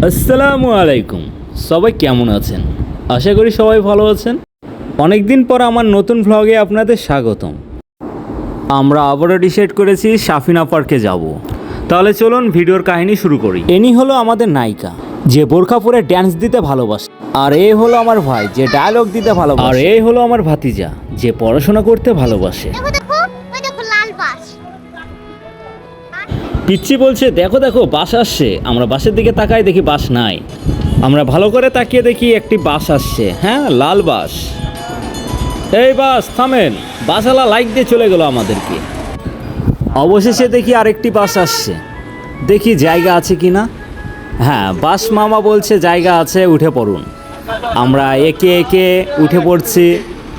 আসসালামু আলাইকুম। সবাই কেমন আছেন? আশা করি সবাই ভালো আছেন। অনেক দিন পর আমার নতুন ভ্লগে আপনাদের স্বাগতম। আমরা আবারও ডিসাইড করেছি সাফিনা পার্কে যাব। তাহলে চলুন ভিডিওর কাহিনী শুরু করি। এনি হলো আমাদের নায়িকা, যে বোরখা পরে ড্যান্স দিতে ভালোবাসে। আর এ হলো আমার ভাই, যে ডায়লগ দিতে ভালোবাসে। আর এ হলো আমার ভাতিজা, যে পড়াশোনা করতে ভালোবাসে। পিচ্ছি বলছে, দেখো দেখো বাস আসছে। আমরা বাসের দিকে তাকাই, দেখি বাস নাই। আমরা ভালো করে তাকিয়ে দেখি একটি বাস আসছে। হ্যাঁ, লাল বাস। এই বাস থামেন। বাসওয়ালা লাইক দিয়ে চলে গেল আমাদেরকে। অবশেষে দেখি আরেকটি বাস আসছে। দেখি জায়গা আছে কি না। হ্যাঁ, বাস মামা বলছে জায়গা আছে, উঠে পড়ুন। আমরা একে একে উঠে পড়ছি।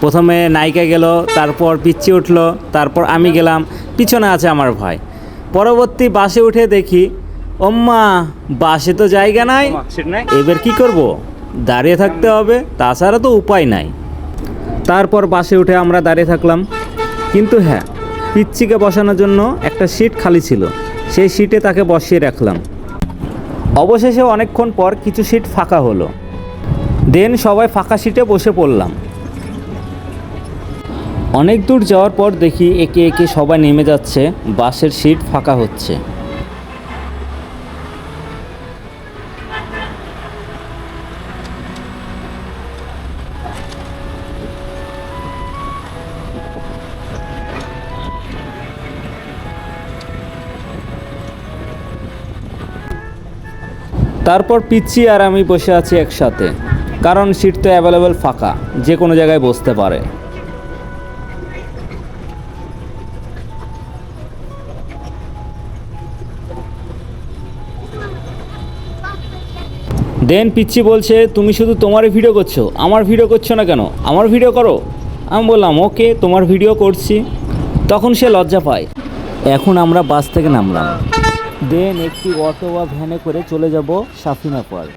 প্রথমে নায়িকা গেল, তারপর পিচ্ছি উঠলো, তারপর আমি গেলাম, পিছনে আছে আমার ভাই। পরবর্তী বাসে উঠে দেখি, ওম্মা বাসে তো জায়গা নাই। এবার কি করব? দাঁড়িয়ে থাকতে হবে, তাছাড়া তো উপায় নাই। তারপর বাসে উঠে আমরা দাঁড়িয়ে থাকলাম। কিন্তু হ্যাঁ, পিচ্চিকে বসানোর জন্য একটা সিট খালি ছিল, সেই সিটে তাকে বসিয়ে রাখলাম। অবশেষে অনেকক্ষণ পর কিছু সিট ফাঁকা হলো। দেন সবাই ফাঁকা সিটে বসে পড়লাম। অনেক দূর যাওয়ার পর দেখি একে একে সবাই নেমে যাচ্ছে, বাসের সিট ফাঁকা হচ্ছে। তারপর পিচ্ছি আর আমি বসে আছি একসাথে, কারণ সিট তো অ্যাভেলেবেল ফাঁকা, যে কোনো জায়গায় বসতে পারে। দেন পিচ্ছি বলছে, তুমি শুধু তোমারই ভিডিও করছো, আমার ভিডিও করছো না কেন? আমার ভিডিও করো। আমি বললাম ওকে, তোমার ভিডিও করছি। তখন সে লজ্জা পায়। এখন আমরা বাস থেকে নামলাম। দেন একটি অটো বা ভ্যানে করে চলে যাব সাফিনা পার্ক।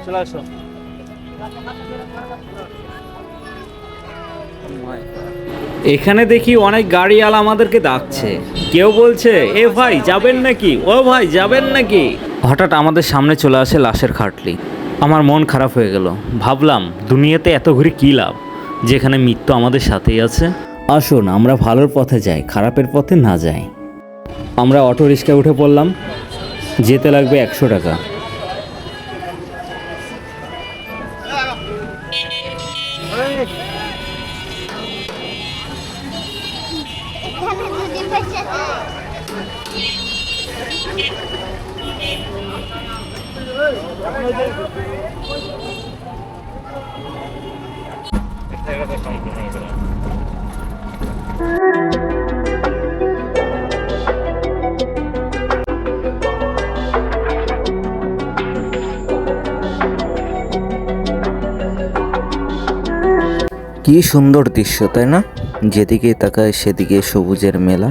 চলে আসো। এখানে দেখি অনেক গাড়িওয়ালা আমাদেরকে ডাকছে। কেউ বলছে, এ ভাই যাবেন নাকি? ও ভাই যাবেন নাকি? হঠাৎ আমাদের সামনে চলে আসে লাশের খাটলি। আমার মন খারাপ হয়ে গেল। ভাবলাম দুনিয়াতে এত ঘুরে কী লাভ, যেখানে মৃত্যু আমাদের সাথেই আছে। আসুন আমরা ভালোর পথে যাই, খারাপের পথে না যাই। আমরা অটো রিক্সায় উঠে পড়লাম। যেতে লাগবে 100 টাকা। কি সুন্দর দৃশ্য, তাই না? যেদিকে তাকায় সেদিকে সবুজের মেলা।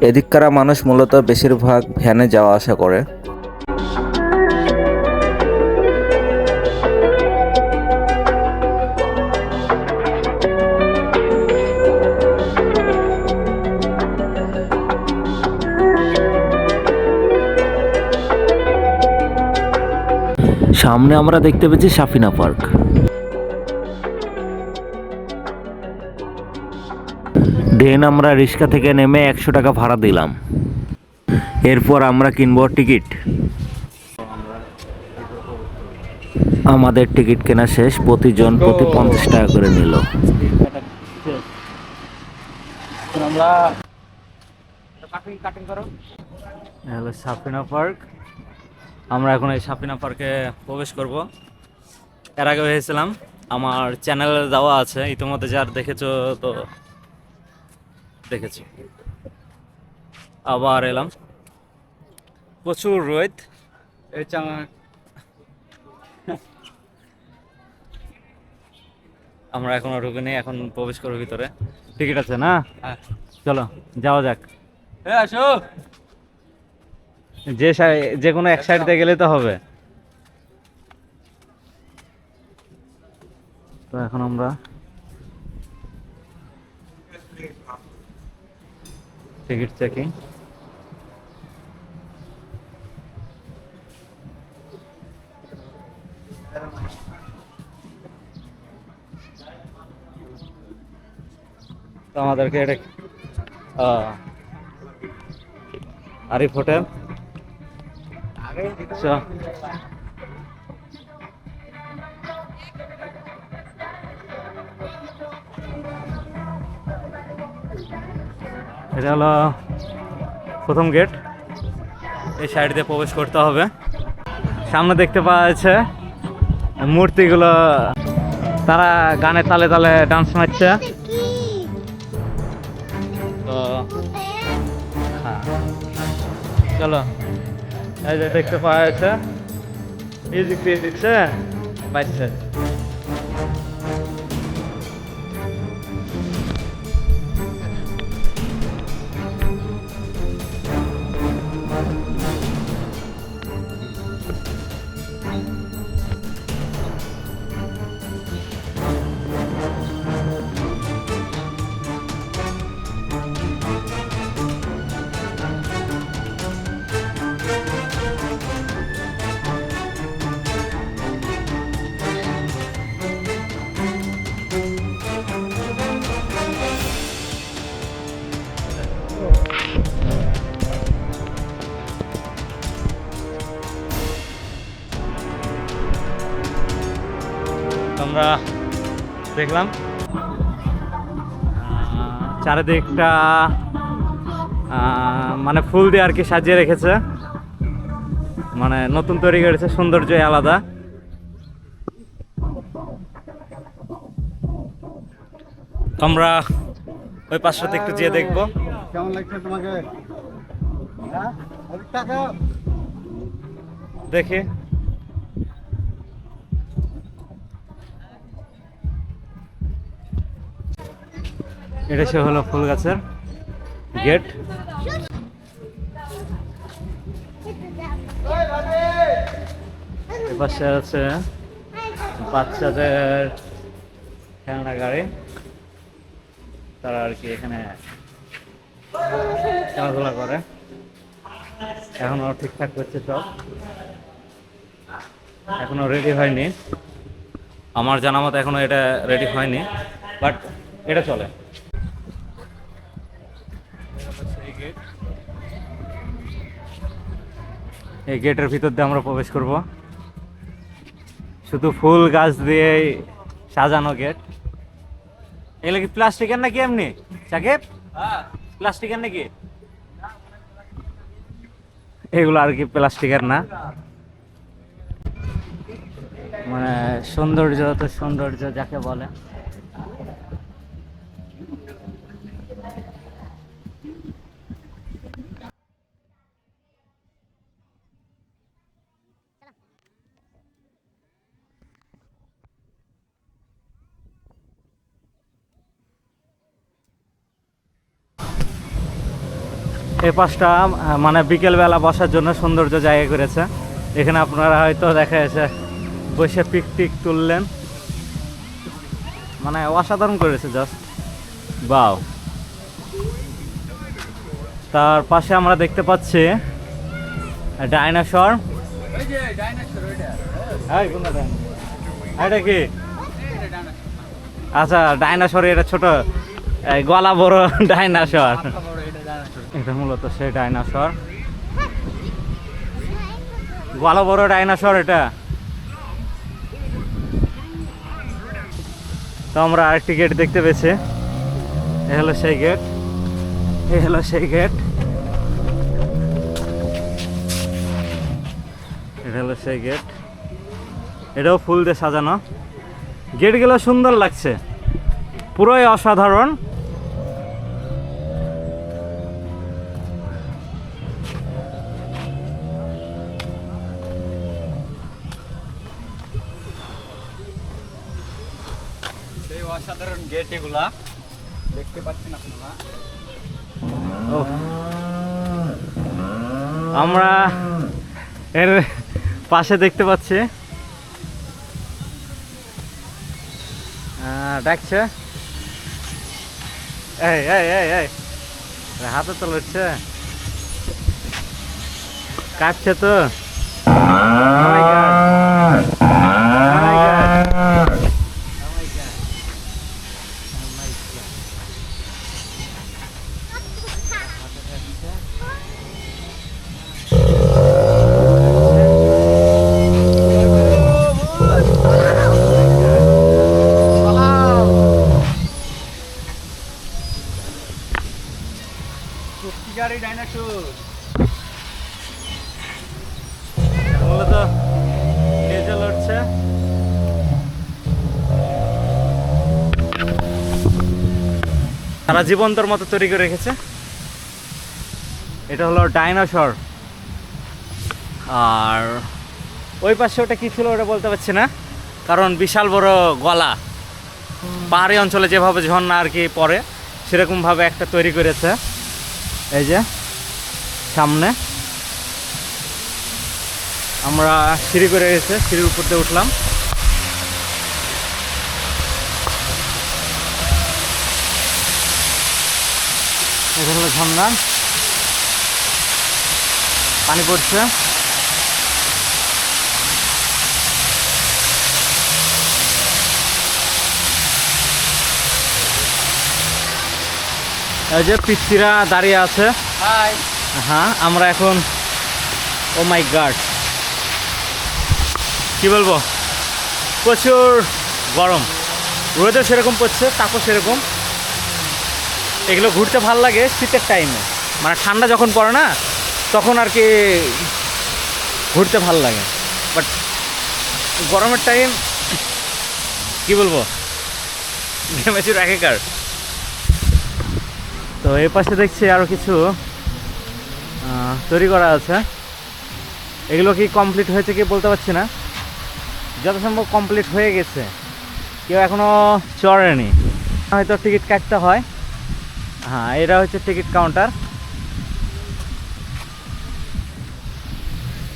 এদিককার মানুষ মূলত বেশিরভাগ ভ্যানে যাওয়া আসা করে। সামনে আমরা দেখতে পেয়েছি সাফিনা পার্ক। দেন আমরা রিক্সা থেকে নেমে 100 টাকা ভাড়া দিলাম। এরপর আমরা কিনবো টিকিট। আমাদের টিকিট কেনা শেষ, প্রতিজন প্রতি 50 টাকা করে নিল। Hello Safina park. আমরা এখন এই সাফিনা পার্কে প্রবেশ করব। এর আগে হয়েছিলাম, আমার চ্যানেলে দেওয়া আছে, ইতিমধ্যে যার দেখেছো তো দেখেছি। আবার এলাম, প্রচুর রোদ। আমরা এখনো ঢুকিনি, এখন প্রবেশ করবো ভিতরে। টিকিট আছে না? চলো যাওয়া যাক। আসো, যে কোনো এক সাইড দিয়ে গেলে তো হবে। তো এখন আমরা টিকিট চেকিং। তো আমাদেরকে এটা আরিফ হোটেল। আচ্ছা, এটা হলো প্রথম গেট। এই সাইড দিয়ে প্রবেশ করতে হবে। সামনে দেখতে পাওয়া যাচ্ছে মূর্তিগুলো, তারা গানের তালে তালে ডান্স মারছে। তো হ্যাঁ, চলো, এই যে দেখতে পাওয়া যাচ্ছে মিউজিক দিয়ে দিচ্ছে বাজছে। আমরা দেখলাম চারিদিকটা মানে ফুল দিয়ে আর কি সাজিয়ে রেখেছে, মানে নতুন তৈরি করেছে, সৌন্দর্যই আলাদা। আমরা ওই পাশটাতে একটু যেয়ে দেখবো কেমন লাগছে তোমাকে? হ্যাঁ, দেখি। এটা সে হলো ফুল গাছের গেট। এপাশে আছে বাচ্চাদের খেলনা গাড়ি, তারা আর কি এখানে খেলাধুলা করে। এখনো ঠিকঠাক করছে সব, এখনো রেডি হয়নি। আমার জানা মতো এখনো এটা রেডি হয়নি, বাট এটা চলে। এই গেটের ভিতর দিয়ে আমরা প্রবেশ করব। শুধু ফুল গাছ দিয়ে সাজানো গেট। এগুলো কি প্লাস্টিকের নাকি এমনি সাকিব? প্লাস্টিকের নাকি? এগুলো আর কি প্লাস্টিকের না, মানে সৌন্দর্য তো সৌন্দর্য যাকে বলে। এই পাশটা মানে বিকেলবেলা বসার জন্য সৌন্দর্য জায়গা করেছে। এখানে আপনারা হয়তো দেখা যাচ্ছে বসে পিকনিক তুললেন, মানে অসাধারণ করেছে, জাস্ট বাও। তার পাশে আমরা দেখতে পাচ্ছি ডাইনোসর। এটা কি? আচ্ছা, ডাইনোসর এটা ছোট, গলা বড় ডাইনোসর। এটা মূলত সেই ডাইনোসর, গলা বড় ডাইনোসর এটা। তো আমরা আরেকটি গেট দেখতে পেয়েছি। এ হলো সেই গেট, এ হলো সেই গেট, এটা হলো সেই গেট। এটাও ফুল দিয়ে সাজানো। গেটগুলো সুন্দর লাগছে, পুরোই অসাধারণ। অসাধারণ গেট এগুলা দেখতে পাচ্ছেন আপনারা। আমরা এর পাশে দেখতে পাচ্ছি ডাকছে, এই এই এই এই হাতে তো লড়ছে, কাটছে তো। Oh my God. Oh my God. Oh my God. Oh my God. সত্যিকারই ডাইনোসর। মূলত লেজে লড়ছে। তারা জীবন্তর মতো তৈরি করে রেখেছে। এটা হলো ডাইনোসর। আর ওই পাশে ওটা কি ছিল ওটা বলতে পারছি না, কারণ বিশাল বড় গলা। পাহাড়ি অঞ্চলে যেভাবে ঝর্ণা আর কি পড়ে সেরকমভাবে একটা তৈরি করেছে। এই যে সামনে আমরা সিঁড়ি করে গেছে, সিঁড়ির উপর দিয়ে উঠলাম। এটা হলো ঝর্ণা, পানি পড়ছে। এই যে পিচ্চিরা দাঁড়িয়ে আছে। হাই। হ্যাঁ, আমরা এখন ও মাই গড কি বলবো, প্রচুর গরম, রোদও সেরকম পড়ছে, তাপও সেরকম। এগুলো ঘুরতে ভাল লাগে শীতের টাইমে, মানে ঠান্ডা যখন পড়ে না তখন আর কি ঘুরতে ভাল লাগে। বাট গরমের টাইম কি বলবো, ঘেমেচুর একেকার। তো এই পাশে দেখছি আরও কিছু তৈরি করা আছে। এগুলো কি কমপ্লিট হয়েছে কি বলতে পারছি না, যথাসম্ভব কমপ্লিট হয়ে গেছে, কেউ এখনও চড়েনি, হয়তো টিকিট কাটতে হয়। হ্যাঁ, এটা হচ্ছে টিকিট কাউন্টার।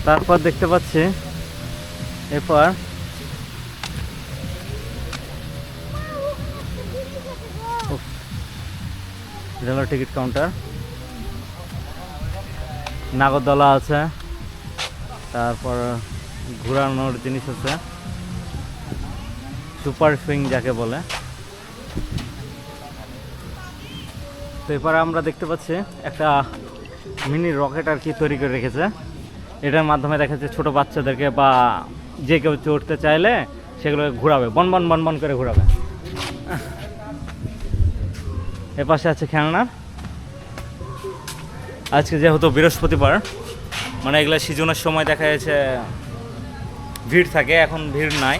তারপর দেখতে পাচ্ছি এরপর এটা হলো টিকিট কাউন্টার। নাগরদোলা আছে, তারপর ঘোরানোর জিনিস আছে, সুপার সুইং যাকে বলে। তো এরপরে আমরা দেখতে পাচ্ছি একটা মিনি রকেট আর কি তৈরি করে রেখেছে। এটার মাধ্যমে দেখা যাচ্ছে ছোটো বাচ্চাদেরকে বা যে কেউ চড়তে চাইলে সেগুলো ঘোরাবে, বন বন বন বন করে ঘোরাবে। এ পাশে আছে খেলনার। আজকে যেহেতু বৃহস্পতিবার, মানে এগুলো সিজনের সময় দেখা যাচ্ছে ভিড় থাকে, এখন ভিড় নাই,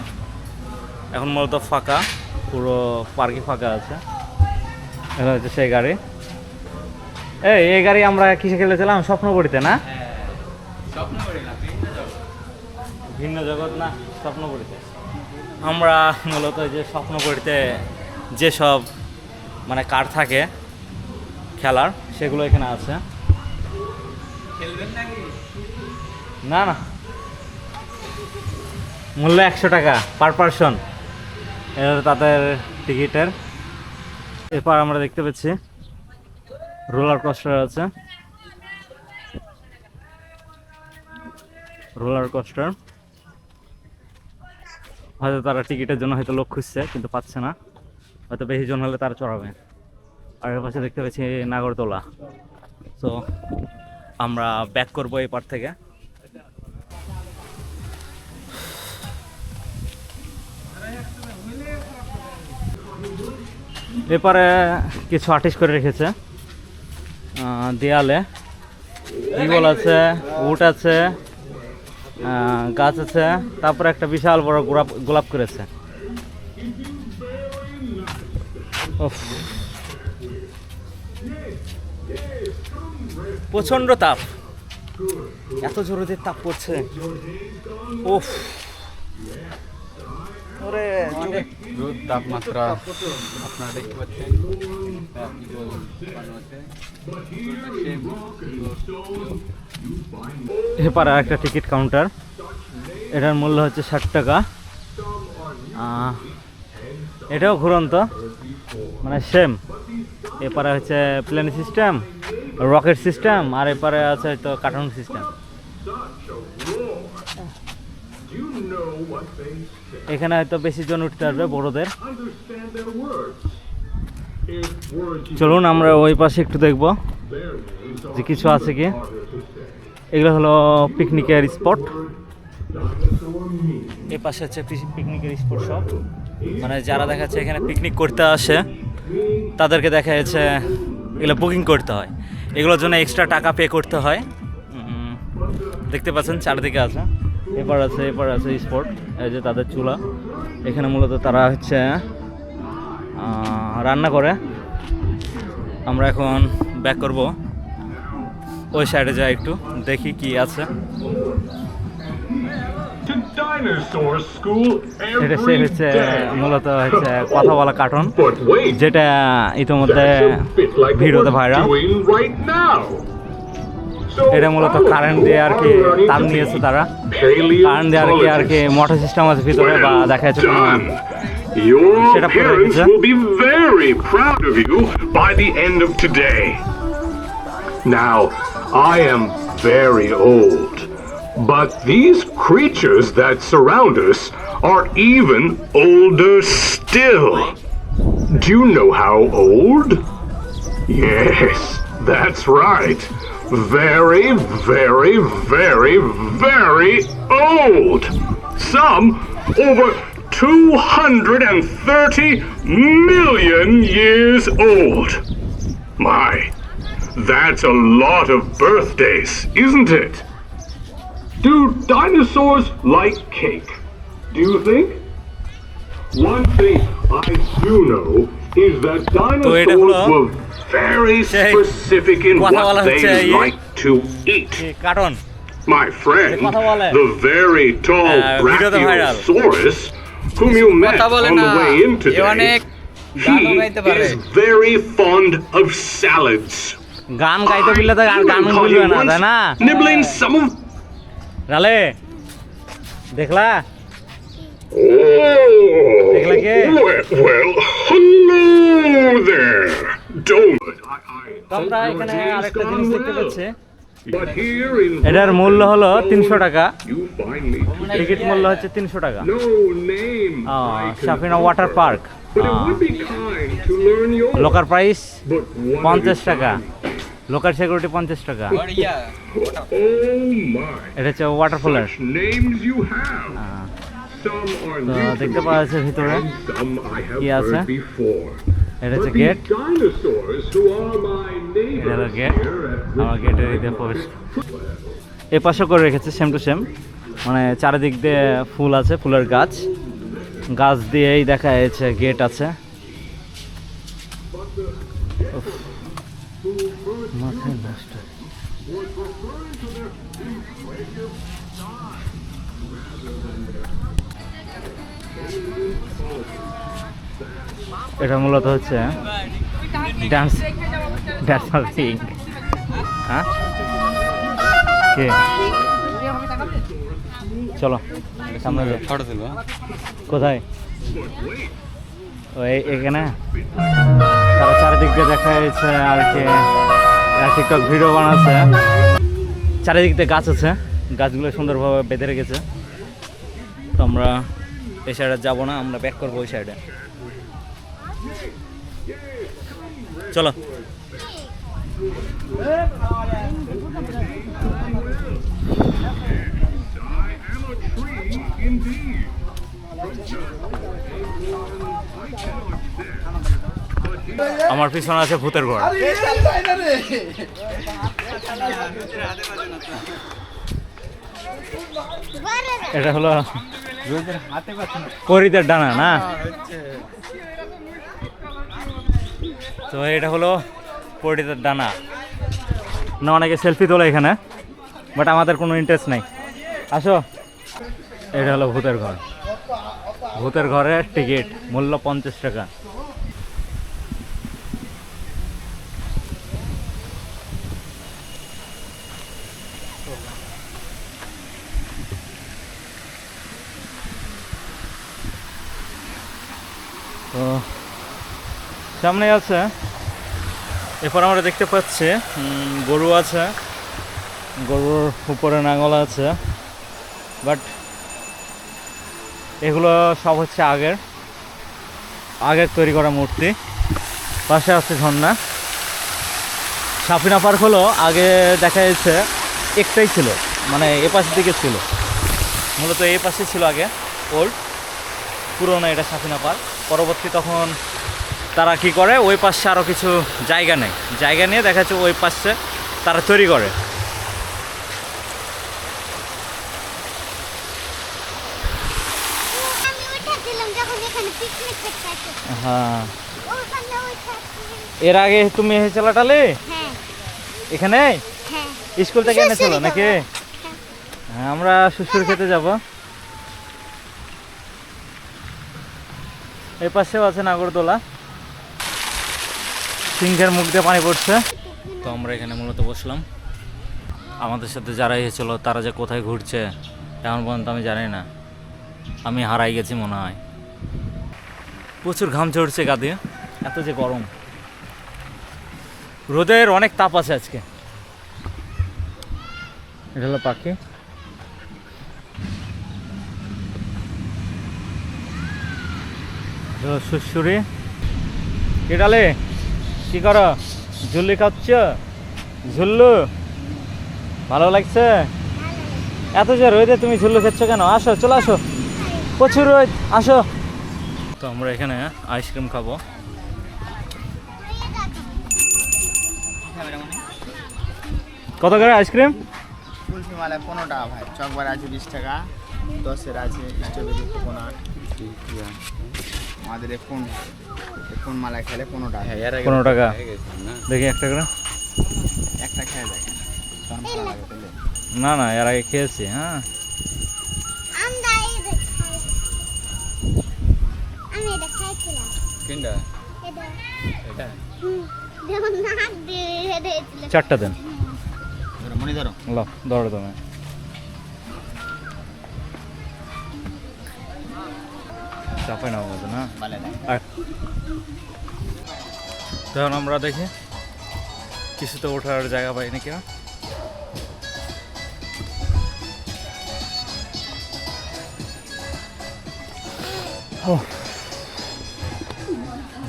এখন মূলত ফাঁকা, পুরো পার্কই ফাঁকা আছে। এটা হচ্ছে সেই গাড়ি। এই গাড়ি আমরা কিসে খেলেছিলাম, স্বপ্নপুরীতে না? ভিন্ন জগৎ না, স্বপ্নপুরীতে। আমরা মূলত যে স্বপ্নপুরীতে যেসব মানে কার থাকে খেলার, সেগুলো এখানে আছে। না না, মূল্য 100 টাকা পার পারসন, এটা তাদের টিকিটের। এরপর আমরা দেখতে পাচ্ছি রোলার কোস্টার আছে, রোলার কোস্টার। হয়তো তারা টিকিটের জন্য হয়তো লোক খুঁজছে কিন্তু পাচ্ছে না, হয়তো বেশি জন হলে তারা চড়াবে। আর এর পাশে দেখতে পাচ্ছি নাগরদোলা। তো আমরা ব্যাক করবো এই পার থেকে। এপারে কিছু আর্টিস্ট করে রেখেছে দেয়ালে, ইগল আছে, উট আছে, গাছ আছে, তারপরে একটা বিশাল বড় গোলাপ করেছে। প্রচন্ড তাপ, এত জোরে তাপ পড়ছে। ওফ, ওরে অনেক রোদ, তাপমাত্রা আপনারা দেখতে পাচ্ছেন। এপারে একটা টিকিট কাউন্টার, এটার মূল্য হচ্ছে 60 টাকা। এটাও ঘুরন্ত, মানে সেম। এপারে হচ্ছে প্লেন সিস্টেম, রকেট সিস্টেম, আর এপারে আছে তো কার্টুন সিস্টেম। এখানে হয়তো বেশি জন উঠতে পারবে বড়দের। চলুন আমরা ওই পাশে একটু দেখব যে কিছু আছে কি। এগুলো হলো পিকনিকের স্পট। এই পাশে হচ্ছে পিকনিকের স্পট সব, মানে যারা দেখাচ্ছে এখানে পিকনিক করতে আসে তাদেরকে দেখা যাচ্ছে এগুলো বুকিং করতে হয়, এগুলোর জন্য এক্সট্রা টাকা পে করতে হয়। দেখতে পাচ্ছেন চারিদিকে আছে, এপার আছে স্পট। এই যে তাদের চুলা, এখানে মূলত তারা হচ্ছে রান্না করে। আমরা এখন ব্যাক করব, ওই সাইডে যাই একটু দেখি কি আছে। এটা সে হচ্ছে মূলত হচ্ছে কথা বলা কার্টুন, যেটা ইতিমধ্যে ভিডিওতে ভাইরাল। এটা মূলত কারেন্ট দিয়ে আর কি তার নিয়েছে তারা, কারেন্ট দিয়ে আর কি মোটর সিস্টেম আছে ভিতরে, বা দেখা যাচ্ছে Your parents will be very proud of you by the end of today. Now, I am very old, but these creatures that surround us are even older still. Do you know how old? Yes, that's right. Very, very, very, very old. Some over 230 million years old. My, that's a lot of birthdays, isn't it? Do dinosaurs like cake? Do you think? One thing I do know is that dinosaurs were very specific in what they like to eat. Cartoon My friend, the very tall Brachiosaurus, whom you met on the way in today, he is very fond of salads. গান গাইতে বললে তো গান বলবে না, তাই না? Nibbling some of... রালে দেখলা? Well, hello there. Don't. তোমরা এখানে আরেকটা জিনিস দেখতে পাচ্ছি, But here in এটার মূল্য হলো 300 টাকা। you find me টিকিট মূল্য হচ্ছে 300 টাকা। no name I can Safina water park, but it would be kind to learn your local price but one 50 টাকা, লোকাল সিকিউরিটি 50 টাকা। oh my এটা হচ্ছে ওয়াটারফলের। names you have some are তো new দেখতে to পাওয়া me, যাচ্ছে ভিতরে and some I have কি আছে? heard before. এটা হচ্ছে But gate, these dinosaurs who are my এটা হলো neighbors গেট। here at আমার গেটের এই দিয়ে প্রবেশ এ পাশে করে রেখেছে সেম টু সেম, মানে চারিদিক দিয়ে ফুল আছে, ফুলের গাছ, গাছ দিয়েই দেখা যাচ্ছে গেট আছে। উফ, মাথায় নষ্ট। এটা মূলত হচ্ছে ডান্স রিং। হ্যাঁ কে চলো সামনে যাই। কোথায়? ওই এখানে তারা চারিদিক দিয়ে দেখা যাচ্ছে আর কি টিকটক ভিডিও বানাচ্ছে। চারিদিক দিয়ে গাছ আছে, গাছগুলো সুন্দরভাবে বেঁধে রেখেছে। তো আমরা এই সাইডে যাবো না, আমরা ব্যাক করবো ওই সাইডে। চলো আমার পিছনে আছে ভূতের ঘর। এটা হলো পরীদের ডানা না? তো এটা হলো পরীদের ডানা না। অনেকে সেলফি তোলে এখানে, বাট আমাদের কোনো ইন্টারেস্ট নাই। আসো, এটা হলো ভূতের ঘর। ভূতের ঘরের টিকিট মূল্য 50 টাকা। তো সামনে আছে এরপর আমরা দেখতে পাচ্ছি গরু আছে, গরুর উপরে নাঙল আছে, বাট এগুলো সব হচ্ছে আগের তৈরি করা মূর্তি। পাশে আছে ঝর্ণা। সাফিনা পার্ক হলো আগে দেখা যাচ্ছে একটাই ছিল, মানে এ পাশের দিকে ছিল, মূলত এই পাশে ছিল আগে ওল্ড পুরোনো এটা সাফিনা পার্ক। পরবর্তী তখন তারা কি করে ওই পাশে আরও কিছু জায়গা নেয়, জায়গা নিয়ে দেখা যাচ্ছে ওই পাশে তারা তৈরি করে। আমি উঠেছিলাম যখন এখানে পিকনিক করতে আসছি। হ্যাঁ, ওখানে উঠেছিলাম। এর আগে তুমি এসেছিল টালে হ্যাঁ এখানে হ্যাঁ। স্কুল থেকে এনেছিল শ্বশুরি নাকি? বাবা। হ্যাঁ, আমরা শ্বশুর খেতে যাব। এই পাশেও আছে নাগরদোলা, সিংহের মুখ দিয়ে পানি পড়ছে। তো আমরা এখানে মূলত বসলাম। আমাদের সাথে যারা এসেছিল তারা যে কোথায় ঘুরছে এখন পর্যন্ত আমি জানি না, আমি হারাই গেছি মনে হয়। প্রচুর ঘাম ঝরছে গা দিয়ে, এত যে গরম, রোদের অনেক তাপ আছে আজকে। এটা হলো পাখি। শ্বশুরি কেটালে কি করো? ঝুল্লি খাচ্ছ? ঝুল্লু ভালো লাগছে? এত যে রোদে তুমি ঝুল্লু খাচ্ছ কেন? আসো, চলে আসো, প্রচুর রোদ, আসো। তো আমরা এখানে আইসক্রিম খাবো। কত করে আইসক্রিম? কুলফি মালা 15 টাকা ভাই, চকবার আছে 20 টাকা, 10-এর আছে স্ট্রবেরি কোকোনাট। আমাদের কোন মালা খেলে 15 টাকা। 15 টাকা। দেখি একটা করে। একটা খেয়ে দেখেন, শরম করা লাগে তাহলে। না না, এর আগে খেয়েছি। হ্যাঁ, আমরা এটা খাই। আমি এটা খাইছিলাম। কোনটা? এটা এটা যেমন নাক দিয়ে হেঁটেছিল। 4টা দেন। ধরো মনে ধরো। লো ধরো তুমি। চাপাই নাও বলতো না। মালা দেখ। তখন আমরা দেখি কিছুতে ওঠার জায়গা পাই নাকি।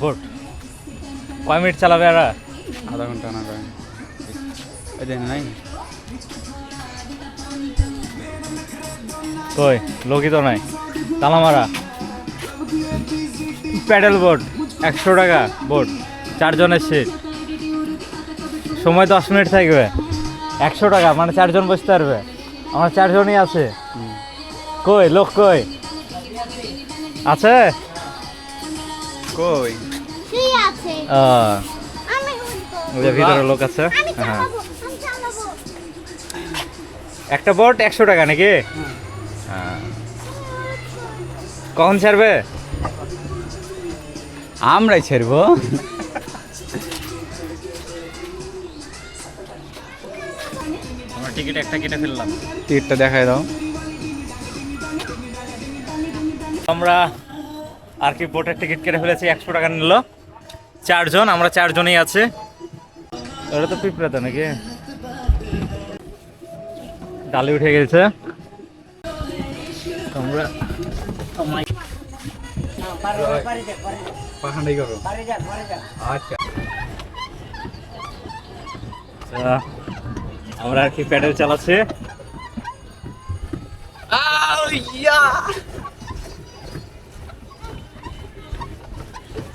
বোট কয় মিনিট চালাবে আর? আধা ঘন্টা না করে এই দেন নাই। কই লোকই তো নাই, তালা মারা। প্যাডেল বোট 100 টাকা বোট, 4 জনের সিট, সময় 10 মিনিট থাকবে, 100 টাকা, মানে 4 জন বসতে পারবে। আমার 4 জনই আছে। কই লোক কই আছে? কই শুয়ে আছে। আমি উঠবো। ওই যে ভিতরে লোক আছে। আমি হ্যাঁ, চালাবো, আমি চালাবো। একটা বোট 100 টাকা নাকি? হ্যাঁ। কখন ছাড়বে? আমরাই ছাড়বো। আমরা টিকিট একটা কেটে ফেললাম। টিকিটটা দেখাই দাও। আমরা আর কি বোটের টিকিট কেটে ফেলেছি, 100 টাকা নিল। 4 জন, আমরা 4 জনই আছে। ওটা তো পিঁপড়াতে নাকি? ডালি উঠে গেছে। আমরা পাখান্ডাই করো। আচ্ছা আমরা আর কি প্যাডেল চালাচ্ছি।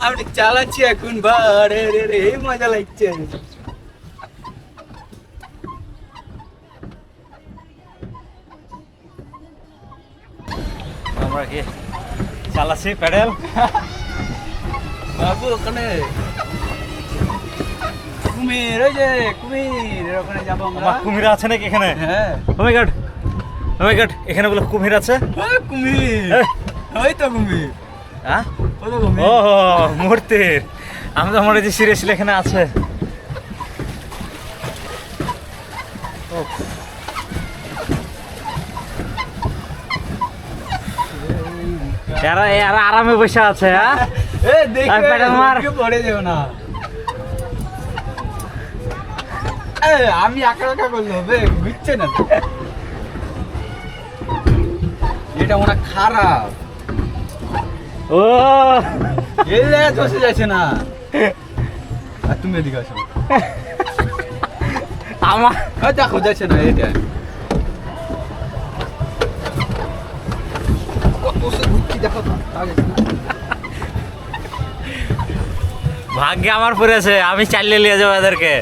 আমি চালাচ্ছি এখন, বারে রে রে মজা লাগছে। আমরা কি চালাচ্ছি প্যাডেল। বাবু ওখানে কুমির, ওই যে কুমির, ওখানে যাবো আমরা। আমার কুমির আছে নাকি এখানে? হ্যাঁ ও মাই গড, ও মাই গড, এখানে বলে কুমির আছে। কুমির, এই, ওই তো কুমির, হ্যাঁ? ওই তো কুমির। ও মূর্তির, আমি তো মনে হচ্ছে সিরিয়াসলি এখানে আছে। এরা এরা আরামে বসে আছে। হ্যাঁ, এ দেখে আর প্যাডেল মার। পড়ে যাও না। আমি একা একা করলে হবে, বুঝছে না তো? এটা মনে হয় খারাপ, ও এলে বসে যাচ্ছে না। আর তুমি এদিকে আসো, আমার দেখো যাচ্ছে না এটা। কত সে ঘুরছি দেখো তো, তাও যাচ্ছে না। ভাগ্যে আমার পড়েছে, আমি চালিয়ে নিয়ে যাবো এদেরকে,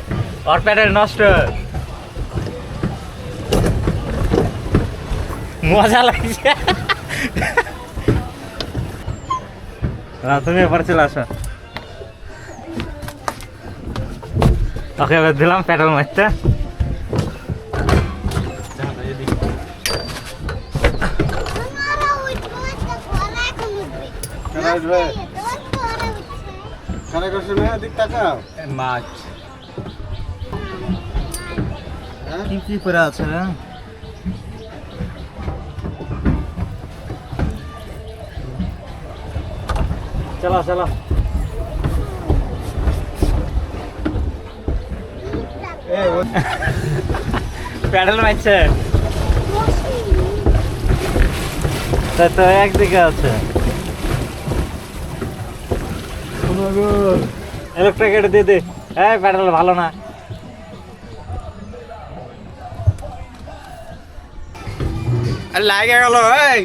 ওর প্যাটের নষ্ট। মজা লাগছে। তুমি এবার চলে আসো। ওকে এবার দিলাম পেট্রোল মারতে। ওরা উঠবো, ওরা এখন উঠবে। কেন উঠবে? ওরা উঠছে। খানা করছো না, দিক তাকাও। মাছ কি কি করে আছে রে? চলো চলো। প্যাডেল মারছে তো একদিকে আছে। ইলেকট্রিক এটা দিয়ে দে। এই প্যাডেল ভালো না। লাগে গেল। এই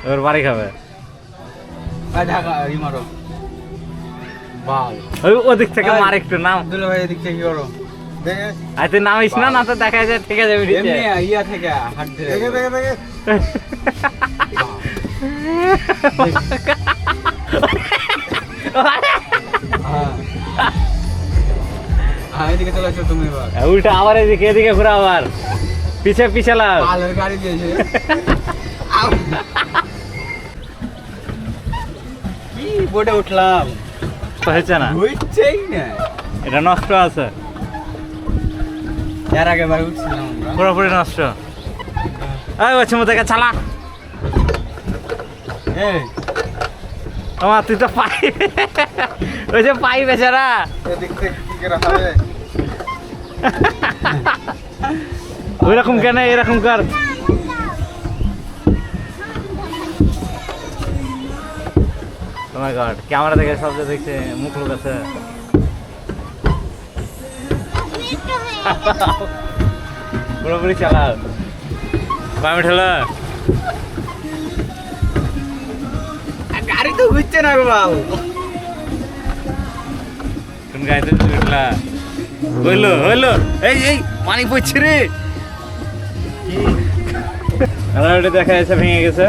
এবার বাড়ি খাবে। ঢাকা ই মারো বাল। ওই ওদিক থেকে মার একটু নাম। দুলা ভাই এদিক থেকে কি করো? দেখে আর তুই নামিস না, না তো দেখা যায় ঠিক আছে এমনি ভিডিওতে। ইয়া থেকে হাত ধরে দেখে দেখে দেখে হ্যাঁ হ্যাঁ, এদিকে চলে আসো তুমি এবার। উল্টা আবার এদিকে ঘুরে আবার পিছে পিছে লাগ। পালের গাড়ি দিয়েছে। আউ। কি বোটে উঠলাম, হয়েছে না, হইছেই না। এটা নষ্ট আছে, এর আগে বার উঠছিলাম আমরা। পুরোপুরি নষ্ট। এই বলছি মোদেরকে চালা। এই আমার তুই তো পাই, ওই যে পাই বেচারা। এদিক থেকে কি করে হবে? ওইরকম কেন, এরকম কর। তোমার গড, ক্যামেরা দেখে সব যে দেখছে মুখ লোক আছে। একটু হয়ে গেল। পুরোপুরি চালাও। কয় মিনিট হলো? গাড়ি তো ঘুরছে না গো বাবু। কোন গাড়িতে উঠলা? হইলো হইলো। এই এই পানি পড়ছে রে। ওটা দেখা যাচ্ছে ভেঙে গেছে,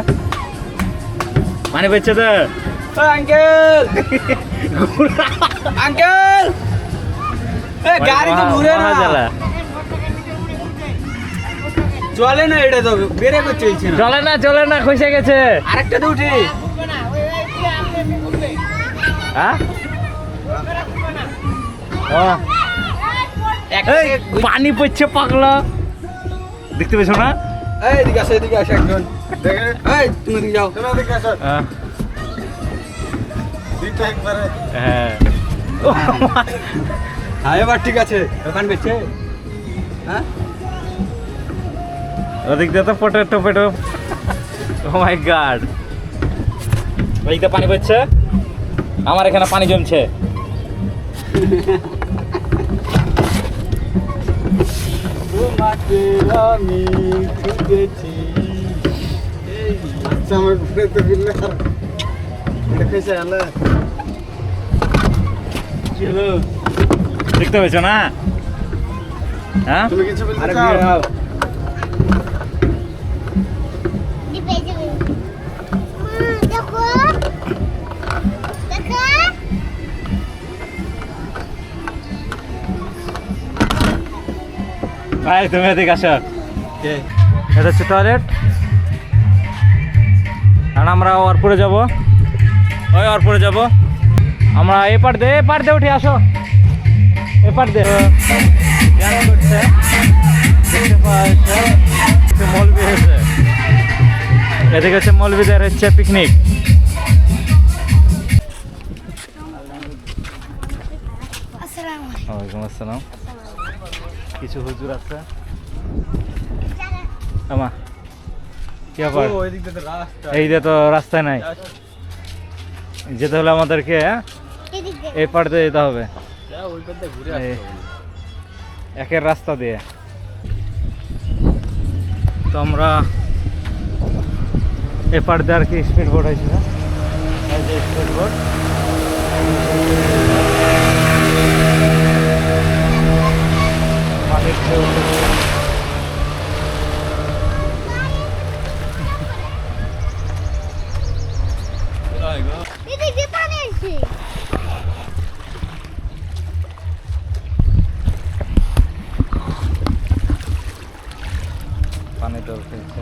পানি পড়ছে তো। আঙ্কেল আঙ্কেল, গাড়ি তো ঘুরে না, চালা চলে না, এটা তো বেরে করছে না। চলে না খসে গেছে। আরেকটা তো উঠি। হ্যাঁ ও, এই, পানি পড়ছে পাগলা, দেখতে পেছো না? এই এদিকে আসো, এদিকে আসো একজন। দেখে এই তুমি এদিকে যাও। তুমি এদিকে আসো। হ্যাঁ, দিকটা একবারে হ্যাঁ। হ্যাঁ এবার ঠিক আছে। দোকান বেচছে? হ্যাঁ ওদিক দিয়ে তো পটেটো। ও মাই গড, ওইদিকে পানি পড়ছে, আমার এখানে পানি জমছে। তোমাকে আমি খুঁজেছি। আচ্ছা আমার ঘুরে তো বিল্লে আর দেখেছে আলে কি হলো? দেখতে পেয়েছো না? হ্যাঁ, তুমি কিছু বলতে আরে চাও? বিয়ে দাও। ডিপে যাবে। দেখো দেখো। ভাই তুমি এদিকে আসো। কে? এটা হচ্ছে টয়লেট, আর আমরা অরপুরে যাব। ওই অরপুরে যাব আমরা। এপার দিয়ে উঠে আসো, এপার দিয়ে ড্যান্স করছে, দেখতে পাওয়া যাচ্ছে। মৌলবি হয়েছে, এদিকে হচ্ছে মৌলবিদের হচ্ছে পিকনিক। আসসালামু ওয়ালাইকুম আসসালাম। কিছু হুজুর আছে। আমা কি ব্যাপার? এই যে তো রাস্তায় নাই, যেতে হলে আমাদেরকে এদিকে এই পাড়তে যেতে হবে, এই একের রাস্তা দিয়ে। তো আমরা এ পাড় দিয়ে আর কি স্পিড বোট হয়েছিল, এই যে স্পিড বোট। মাটির ঢেউ উঠেছে। এদিকে পানি আসছে পানি তো ফেলছে।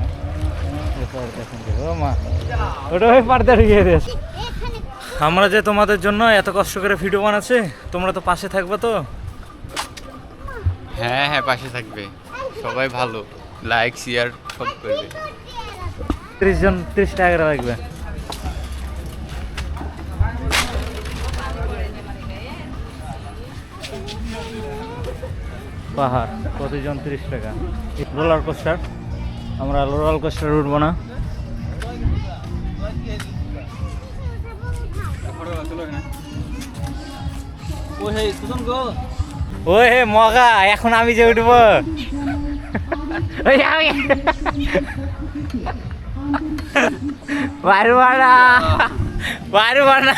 ও মা, ওটা ওই পাড়তে ঢুকিয়ে দিয়েছে। এখানে আমরা যে তোমাদের জন্য এত কষ্ট করে ভিডিও বানাচ্ছি, তোমরা তো পাশে থাকবে তো? হ্যাঁ হ্যাঁ, পাশে থাকবে সবাই, ভালো লাইক শেয়ার সব করবে। 30 টাকা করে লাগবে। পাহাড় প্রতিজন 30 টাকা। রোলার কোস্টার, আমরা রোলার কোস্টার উঠবো না। ওই হে মগা, এখন আমি যে উঠবো, ওই আমি পারবো না, পারবো না।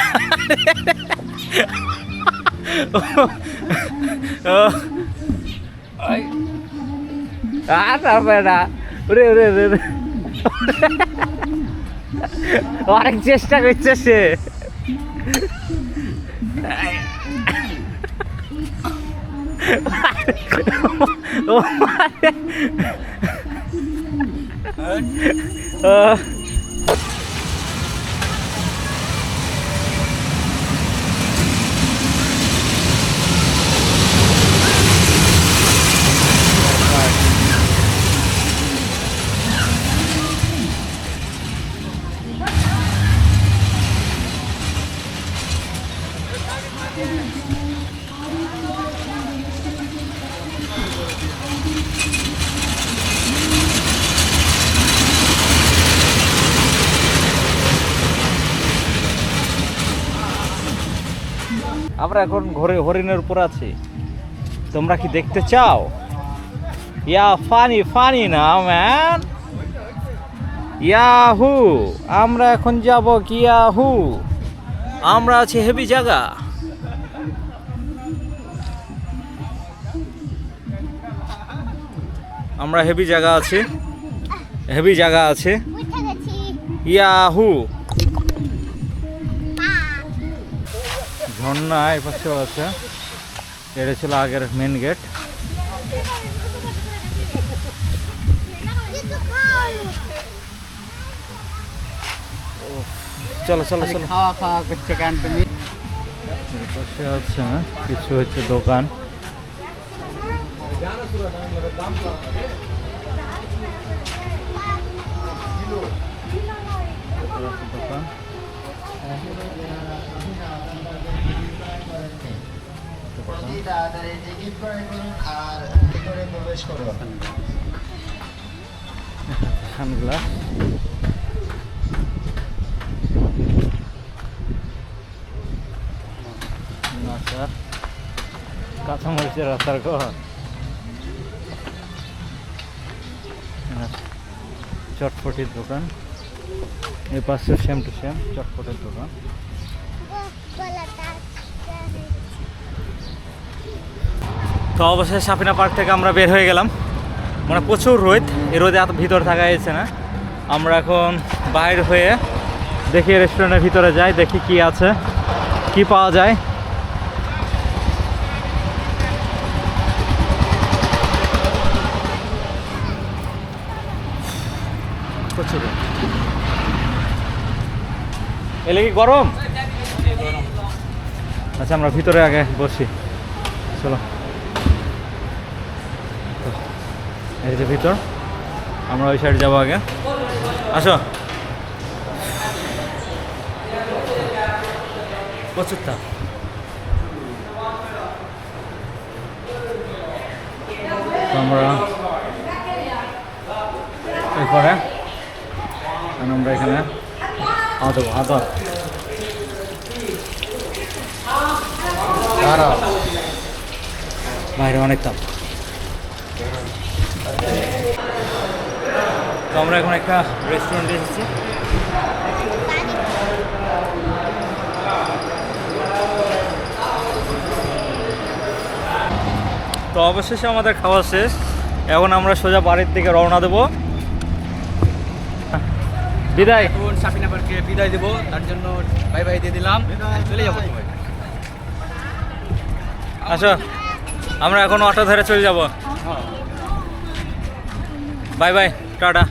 আর হবে না, ওরে ওরে ওরে, অনেক চেষ্টা করছে সে। আমরা এখন ঘরে হরিণের উপর আছি, তোমরা কি দেখতে চাও? ইয়া ফানি ফানি না ম্যান, ইয়াহু। আমরা এখন যাব কি ইয়াহু, আমরা আছি হেভি জায়গা। আমরা হেভি জায়গা আছি, হেভি জায়গা আছে। উঠে গেছি ইয়াহু। পা ঝর্ণা এই পাশেও আছে, এটা ছিল আগের মেন গেট। কিছু খাও চলো চলো চলো। খাওয়া খাওয়া করছে কেন তুমি? এর পাশে আছে কিছু হচ্ছে দোকান। দোকান সানগ্লাস, আচার, কাঁচামরিচের আচার ঘর, চটপটির দোকান। এই পাশে সেম টু সেম চটপটির দোকান। তো অবশেষে সাফিনা পার্ক থেকে আমরা বের হয়ে গেলাম। মানে প্রচুর রোদ, এই রোদে এত ভিতর থাকা যাচ্ছে না। আমরা এখন বাইরে হয়ে দেখি রেস্টুরেন্টের ভিতরে যাই, দেখি কি আছে, কি পাওয়া যায়। প্রচুর রোদ। এলে কি গরম? আচ্ছা আমরা ভিতরে আগে বসি, চলো। এই যে ভিতর, আমরা ওই সাইড যাবো আগে, আসো। প্রচুর তাপ। তো আমরা এরপরে আমরা এখানে আদর বাইরে অনেক তাপ। তো আমরা এখন একটা রেস্টুরেন্টে এসেছি। তো অবশেষে আমাদের খাওয়া শেষ, এখন আমরা সোজা বাড়ির দিকে রওনা দেব। বিদায়। এখন সাফিনাবারকে বিদায় দেবো, তার জন্য বাই বাই দিয়ে দিলাম, চলে যাবো সবাই। আসো, আমরা এখন অটো ধরে চলে যাব। Bye bye, tata.